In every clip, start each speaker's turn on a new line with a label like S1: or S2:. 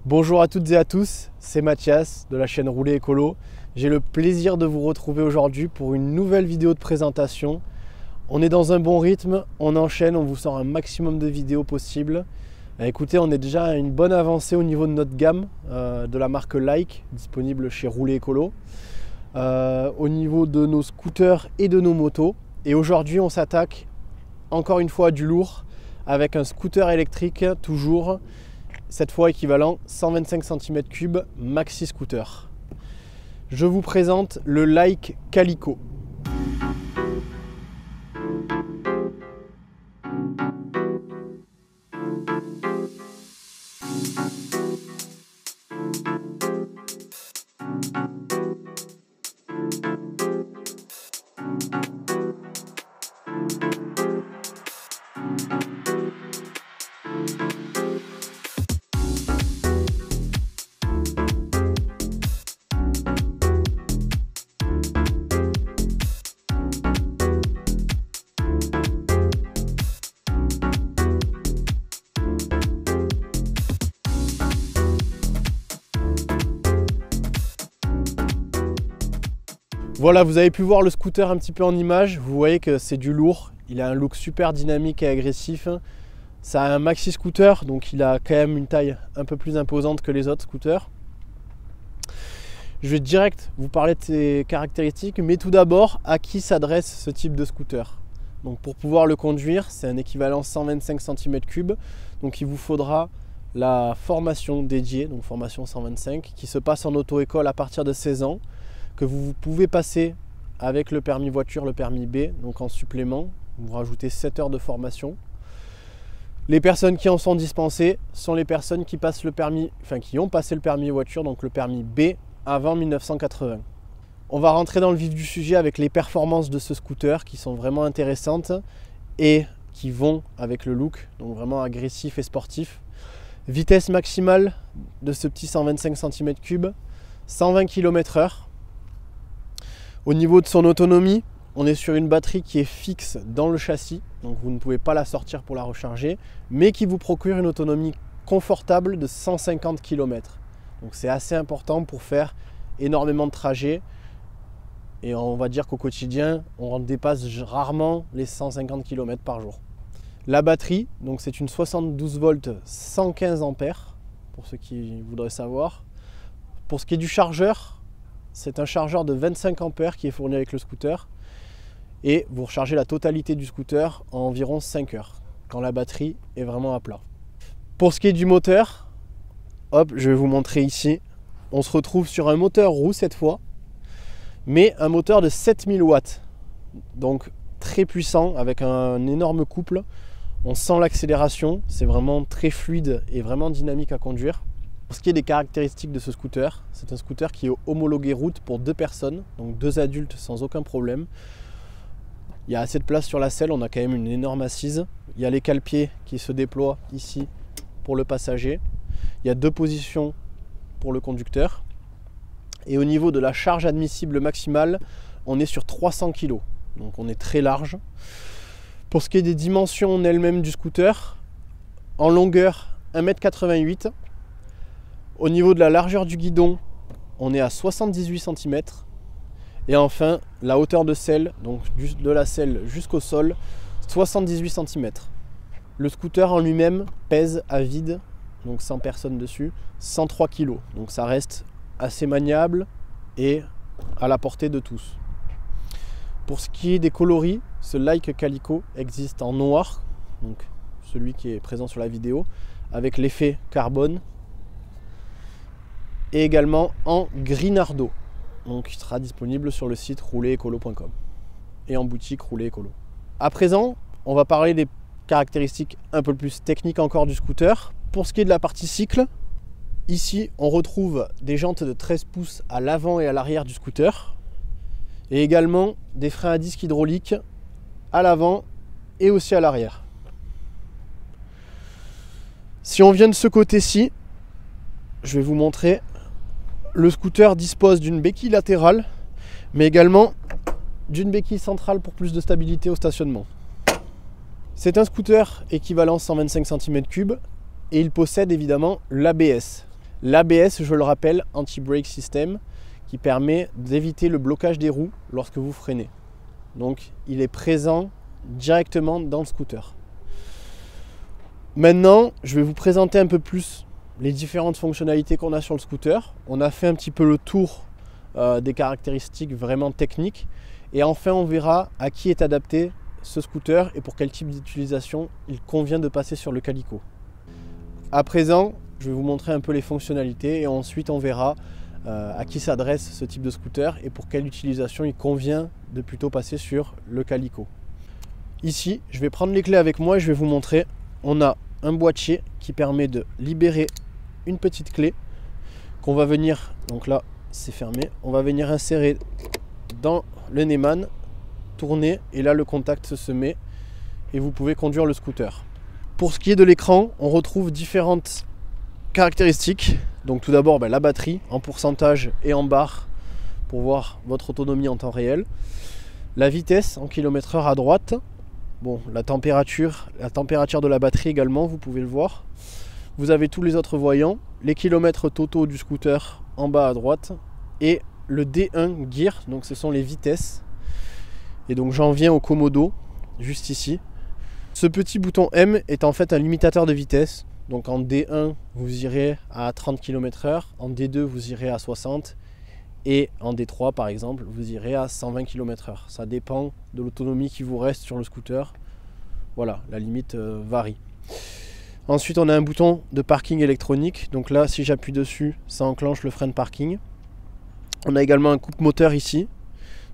S1: Bonjour à toutes et à tous, c'est Mathias de la chaîne Rouler Écolo. J'ai le plaisir de vous retrouver aujourd'hui pour une nouvelle vidéo de présentation. On est dans un bon rythme, on enchaîne, on vous sort un maximum de vidéos possibles. Écoutez, on est déjà à une bonne avancée au niveau de notre gamme de la marque Like, disponible chez Rouler Écolo. Au niveau de nos scooters et de nos motos. Et aujourd'hui, on s'attaque encore une fois à du lourd avec un scooter électrique toujours. Cette fois équivalent 125 cm3 maxi scooter. Je vous présente le Like Calico. Voilà, vous avez pu voir le scooter un petit peu en image. Vous voyez que c'est du lourd. Il a un look super dynamique et agressif. Ça a un maxi scooter, donc il a quand même une taille un peu plus imposante que les autres scooters. Je vais direct vous parler de ses caractéristiques, mais tout d'abord, à qui s'adresse ce type de scooter? Donc pour pouvoir le conduire, c'est un équivalent 125 cm3. Donc il vous faudra la formation dédiée, donc formation 125, qui se passe en auto-école à partir de 16 ans. Que vous pouvez passer avec le permis voiture, le permis B, donc en supplément, vous rajoutez 7 heures de formation. Les personnes qui en sont dispensées sont les personnes qui passent le permis, qui ont passé le permis voiture, donc le permis B avant 1980. On va rentrer dans le vif du sujet avec les performances de ce scooter qui sont vraiment intéressantes et qui vont avec le look, donc vraiment agressif et sportif. Vitesse maximale de ce petit 125 cm3, 120 km/h. Au niveau de son autonomie, on est sur une batterie qui est fixe dans le châssis, donc vous ne pouvez pas la sortir pour la recharger, mais qui vous procure une autonomie confortable de 150 km. Donc c'est assez important pour faire énormément de trajets. Et on va dire qu'au quotidien, on dépasse rarement les 150 km par jour. La batterie, donc c'est une 72 volts 115 ampères, pour ceux qui voudraient savoir. Pour ce qui est du chargeur, c'est un chargeur de 25 ampères qui est fourni avec le scooter et vous rechargez la totalité du scooter en environ 5 heures quand la batterie est vraiment à plat. Pour ce qui est du moteur, hop, je vais vous montrer ici. On se retrouve sur un moteur roue cette fois, mais un moteur de 7000 watts. Donc très puissant avec un énorme couple. On sent l'accélération, c'est vraiment très fluide et vraiment dynamique à conduire. Pour ce qui est des caractéristiques de ce scooter, c'est un scooter qui est homologué route pour 2 personnes, donc 2 adultes sans aucun problème. Il y a assez de place sur la selle, on a quand même une énorme assise. Il y a les cale-pieds qui se déploient ici pour le passager. Il y a 2 positions pour le conducteur. Et au niveau de la charge admissible maximale, on est sur 300 kg, donc on est très large. Pour ce qui est des dimensions en elles-mêmes du scooter, en longueur 1,88 m. Au niveau de la largeur du guidon, on est à 78 cm. Et enfin, la hauteur de selle, donc de la selle jusqu'au sol, 78 cm. Le scooter en lui-même pèse à vide, donc sans personne dessus, 103 kg. Donc ça reste assez maniable et à la portée de tous. Pour ce qui est des coloris, ce Like Calico existe en noir, donc celui qui est présent sur la vidéo, avec l'effet carbone, et également en gris nardo, donc il sera disponible sur le site roulerécolo.com et en boutique Rouler Écolo. À présent, on va parler des caractéristiques un peu plus techniques encore du scooter. Pour ce qui est de la partie cycle, ici on retrouve des jantes de 13 pouces à l'avant et à l'arrière du scooter, et également des freins à disque hydrauliques à l'avant et aussi à l'arrière. Si on vient de ce côté-ci, je vais vous montrer. Le scooter dispose d'une béquille latérale, mais également d'une béquille centrale pour plus de stabilité au stationnement. C'est un scooter équivalent 125 cm3 et il possède évidemment l'ABS. L'ABS, je le rappelle, anti-brake system, qui permet d'éviter le blocage des roues lorsque vous freinez. Donc il est présent directement dans le scooter. Maintenant, je vais vous présenter un peu plus les différentes fonctionnalités qu'on a sur le scooter. On a fait un petit peu le tour des caractéristiques vraiment techniques. Et enfin, on verra à qui est adapté ce scooter et pour quel type d'utilisation il convient de passer sur le Calico. À présent, je vais vous montrer un peu les fonctionnalités et ensuite on verra à qui s'adresse ce type de scooter et pour quelle utilisation il convient de plutôt passer sur le Calico. Ici, je vais prendre les clés avec moi et je vais vous montrer. On a un boîtier qui permet de libérer une petite clé qu'on va venir, donc là c'est fermé, on va venir insérer dans le Neyman, tourner et là le contact se met et vous pouvez conduire le scooter. Pour ce qui est de l'écran, on retrouve différentes caractéristiques. Donc tout d'abord la batterie en pourcentage et en barre pour voir votre autonomie en temps réel. La vitesse en km/h à droite. Bon, la température de la batterie également, vous pouvez le voir. Vous avez tous les autres voyants, les kilomètres totaux du scooter en bas à droite et le D1 Gear, donc ce sont les vitesses. Et donc j'en viens au Komodo, juste ici. Ce petit bouton M est en fait un limitateur de vitesse. Donc en D1, vous irez à 30 km/h, en D2, vous irez à 60 et en D3 par exemple, vous irez à 120 km/h. Ça dépend de l'autonomie qui vous reste sur le scooter. Voilà, la limite varie. Ensuite, on a un bouton de parking électronique. Donc là, si j'appuie dessus, ça enclenche le frein de parking. On a également un coupe-moteur ici,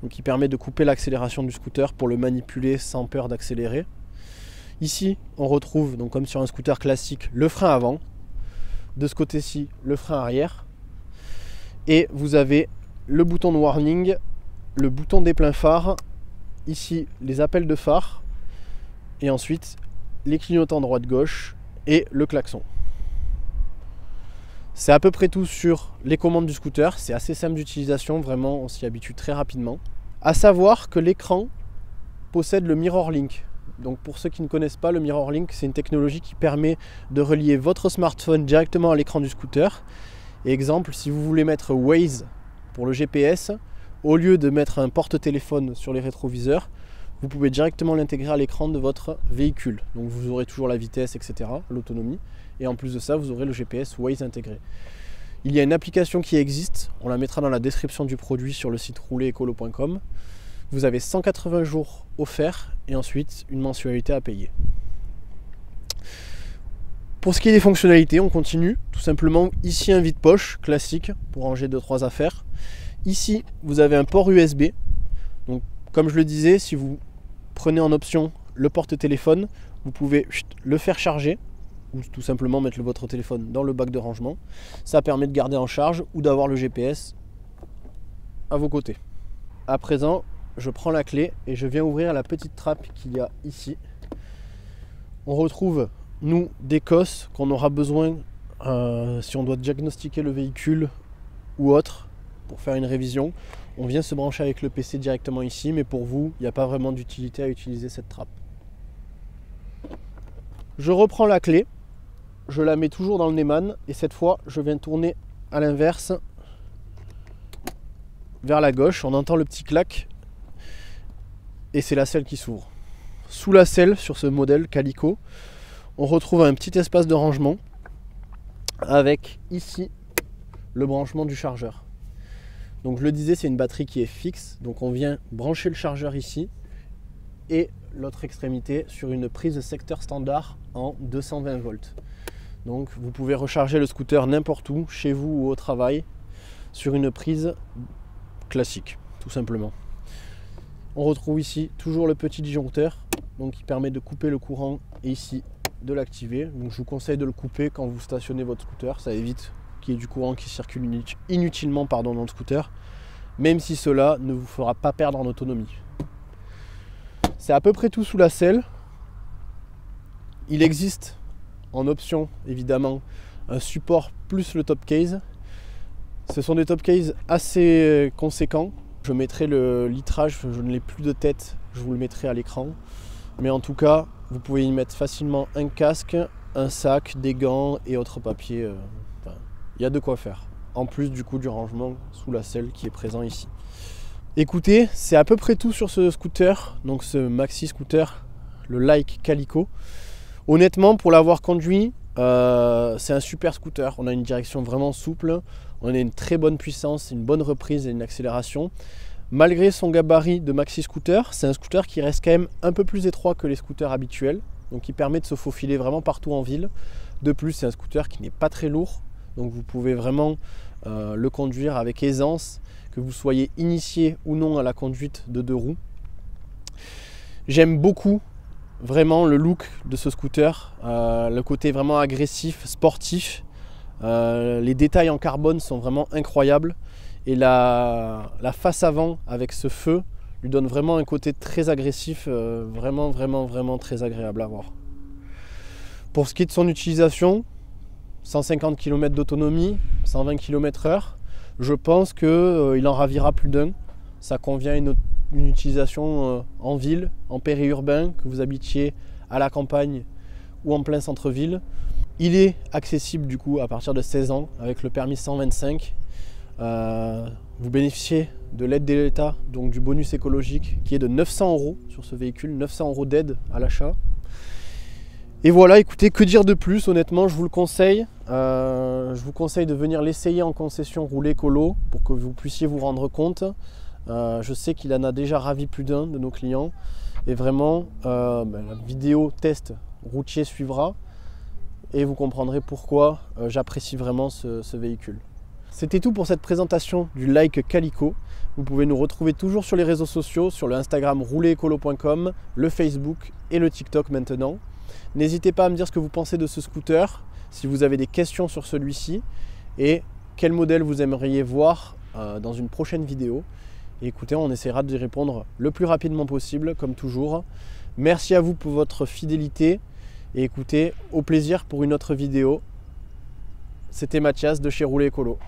S1: donc qui permet de couper l'accélération du scooter pour le manipuler sans peur d'accélérer. Ici, on retrouve, donc comme sur un scooter classique, le frein avant. De ce côté-ci, le frein arrière. Et vous avez le bouton de warning, le bouton des pleins phares, ici les appels de phare, et ensuite les clignotants droite-gauche et le klaxon. C'est à peu près tout sur les commandes du scooter, c'est assez simple d'utilisation, vraiment on s'y habitue très rapidement. À savoir que l'écran possède le MirrorLink. Donc pour ceux qui ne connaissent pas, le MirrorLink, c'est une technologie qui permet de relier votre smartphone directement à l'écran du scooter. Et exemple, si vous voulez mettre Waze pour le GPS, au lieu de mettre un porte-téléphone sur les rétroviseurs, vous pouvez directement l'intégrer à l'écran de votre véhicule. Donc vous aurez toujours la vitesse, etc., l'autonomie. Et en plus de ça, vous aurez le GPS Waze intégré. Il y a une application qui existe, on la mettra dans la description du produit sur le site roulerecolo.com. Vous avez 180 jours offerts et ensuite une mensualité à payer. Pour ce qui est des fonctionnalités, on continue. Tout simplement, ici un vide-poche classique pour ranger 2-3 affaires. Ici, vous avez un port USB. Donc, comme je le disais, si vous prenez en option le porte-téléphone, vous pouvez le faire charger ou tout simplement mettre votre téléphone dans le bac de rangement. Ça permet de garder en charge ou d'avoir le GPS à vos côtés. À présent, je prends la clé et je viens ouvrir la petite trappe qu'il y a ici. On retrouve nous des cosses qu'on aura besoin si on doit diagnostiquer le véhicule ou autre pour faire une révision. On vient se brancher avec le PC directement ici, mais pour vous, il n'y a pas vraiment d'utilité à utiliser cette trappe. Je reprends la clé, je la mets toujours dans le Neyman et cette fois je viens tourner à l'inverse vers la gauche. On entend le petit clac et c'est la selle qui s'ouvre. Sous la selle, sur ce modèle Calico, on retrouve un petit espace de rangement avec ici le branchement du chargeur. Donc je le disais, c'est une batterie qui est fixe, donc on vient brancher le chargeur ici et l'autre extrémité sur une prise secteur standard en 220 volts. Donc vous pouvez recharger le scooter n'importe où, chez vous ou au travail, sur une prise classique, tout simplement. On retrouve ici toujours le petit disjoncteur, donc qui permet de couper le courant et ici de l'activer. Donc je vous conseille de le couper quand vous stationnez votre scooter, ça évite qu'il y ait du courant qui circule inutilement dans le scooter, même si cela ne vous fera pas perdre en autonomie. C'est à peu près tout sous la selle. Il existe en option évidemment un support plus le top case. Ce sont des top cases assez conséquents. Je mettrai le litrage, je ne l'ai plus de tête, je vous le mettrai à l'écran. Mais en tout cas, vous pouvez y mettre facilement un casque, un sac, des gants et autres papiers. il y a de quoi faire. En plus du coup du rangement sous la selle qui est présent ici. Écoutez, c'est à peu près tout sur ce scooter, donc ce maxi scooter, le Like Calico. Honnêtement, pour l'avoir conduit, c'est un super scooter. On a une direction vraiment souple, on a une très bonne puissance, une bonne reprise et une accélération. Malgré son gabarit de maxi scooter, c'est un scooter qui reste quand même un peu plus étroit que les scooters habituels, donc qui permet de se faufiler vraiment partout en ville. De plus, c'est un scooter qui n'est pas très lourd, donc vous pouvez vraiment le conduire avec aisance, que vous soyez initié ou non à la conduite de 2 roues. J'aime beaucoup vraiment le look de ce scooter, le côté vraiment agressif, sportif. Les détails en carbone sont vraiment incroyables. Et la face avant avec ce feu lui donne vraiment un côté très agressif, vraiment très agréable à voir. Pour ce qui est de son utilisation, 150 km d'autonomie, 120 km/h, je pense qu'il en ravira plus d'un. Ça convient à une utilisation en ville, en périurbain, que vous habitiez à la campagne ou en plein centre-ville. Il est accessible du coup à partir de 16 ans avec le permis 125. Vous bénéficiez de l'aide de l'État, donc du bonus écologique qui est de 900 € sur ce véhicule, 900 € d'aide à l'achat. Et voilà, écoutez, que dire de plus? Honnêtement, je vous le conseille. Je vous conseille de venir l'essayer en concession Rouler Écolo pour que vous puissiez vous rendre compte. Je sais qu'il en a déjà ravi plus d'un de nos clients. Et vraiment, la vidéo test routier suivra. Et vous comprendrez pourquoi j'apprécie vraiment ce véhicule. C'était tout pour cette présentation du Like Calico. Vous pouvez nous retrouver toujours sur les réseaux sociaux, sur le Instagram roulerécolo.com, le Facebook et le TikTok maintenant. N'hésitez pas à me dire ce que vous pensez de ce scooter, si vous avez des questions sur celui-ci et quel modèle vous aimeriez voir dans une prochaine vidéo. Et écoutez, on essaiera d'y répondre le plus rapidement possible, comme toujours. Merci à vous pour votre fidélité et écoutez, au plaisir pour une autre vidéo. C'était Mathias de chez Rouler Écolo.